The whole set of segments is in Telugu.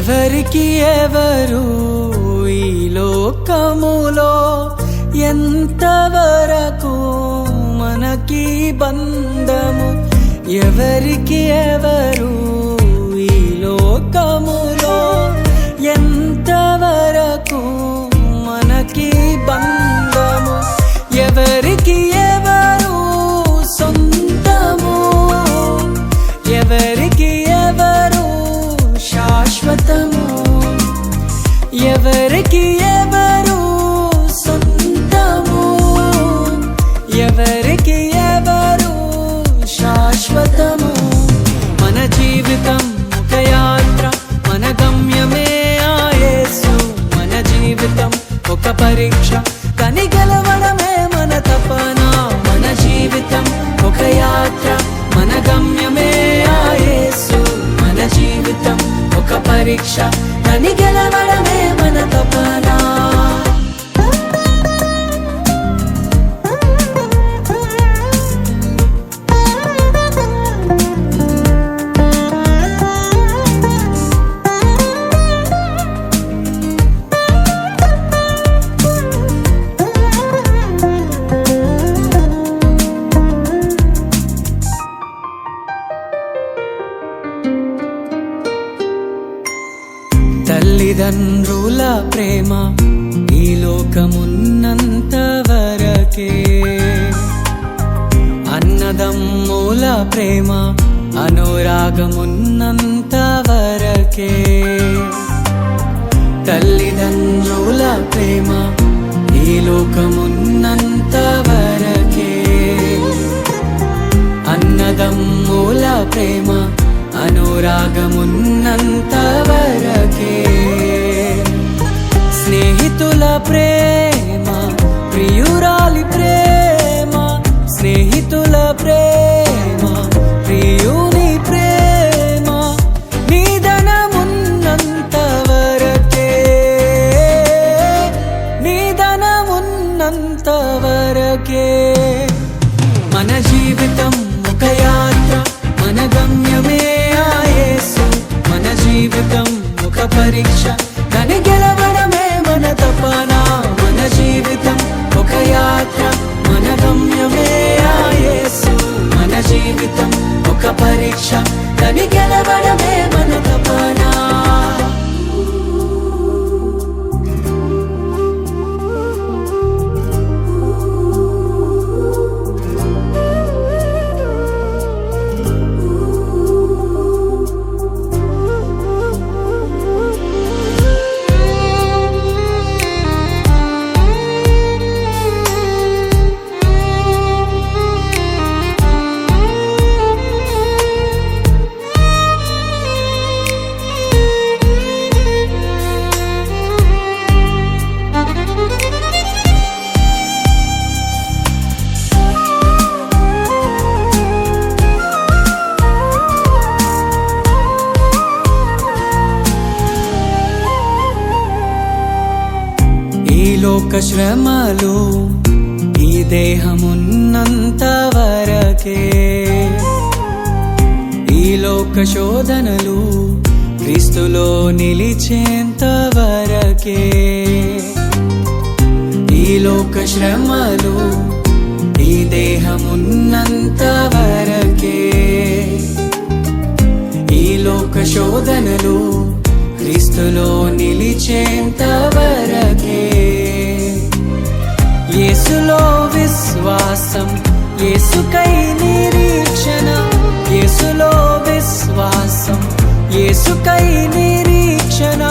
ఎవరికి ఎవరు ఈ లోకములో ఎంతవరకు మనకి బంధము? ఎవరికి ఎవరు ఈ లోకములో ఎంతవరకు మనకి బంధము? ఎవరికి ఎవరు సొంతము? ఎవరికి ఎవరు శాశ్వతము? ఎవరికి ఎవరు సొంతము? ఎవరికి ఎవరు శాశ్వతము? మన జీవితం ఒక యాత్ర, మన గమ్యమే ఆ యేసు. మన జీవితం ఒక పరీక్ష, కని గెలవడమే మన తపన. మన జీవితం ఒక యాత్ర, మన గమ్యమే ఆ యేసు. మన జీవితం ఒక పరీక్ష, కని గెలవడమే మన తపన. తల్లిదండ్రుల ప్రేమ ఈ లోకమున్నంత వరకే. అన్నదమ్ముల ప్రేమ అనురాగమున్నంత వరకే. తల్లిదండ్రుల ప్రేమ ఈ లోకమున్నంత వరకే. అన్నదమ్ముల ప్రేమ అనురాగమున్నంత వరకే. స్నేహితుల ప్రేమ, ప్రియురాలి ప్రేమ, స్నేహితుల ప్రేమ, ప్రియుని ప్రేమ నిధనమున్నంత వరకే. నిధనమున్నంత వరకే. మన జీవితం ఒక యాత్ర, మన గమ్యమే ఆ యేసు. మన జీవితం ఒక పరీక్ష, కని గెలవడమే మన తపన. మన జీవితం ఒక యాత్ర, మన గమ్యమే ఆ యేసు. మన జీవితం ఒక పరీక్ష, కని గెలవడమే మన తపన. లోక శ్రమలు ఈ దేహమున్నంత వరకే. ఈ లోక శోధనలు క్రీస్తులో నిలిచేంత వరకే. ఈ లోక శ్రమలు ఈ దేహమున్నంత వరకే. ఈ లోక శోధనలు క్రీస్తులో నిలిచేంత వరకే. యేసులో విశ్వాసం, యేసుకై నిరీక్షణ. యేసులో విశ్వాసం, యేసుకై నిరీక్షణ.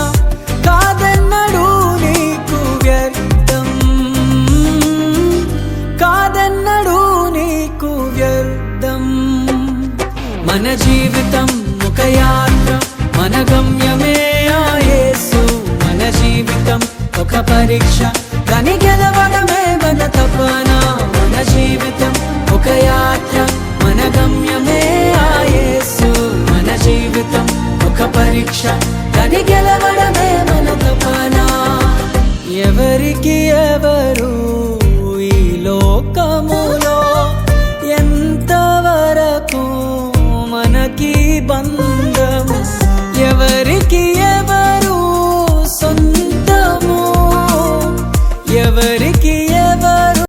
కాదన్నడు నీకు వ్యర్థం, కాదన్నడు నీకు వ్యర్థం. మన జీవితం ఒక యాత్ర, మన గమ్యమే ఆ యేసు. మన జీవితం ఒక పరీక్ష, కని గెలవడమే మన తపన. మన జీవితం ఒక యాత్ర, మన గమ్యమే ఆ యేసు. మన జీవితం ఒక పరీక్ష, కని గెలవడమే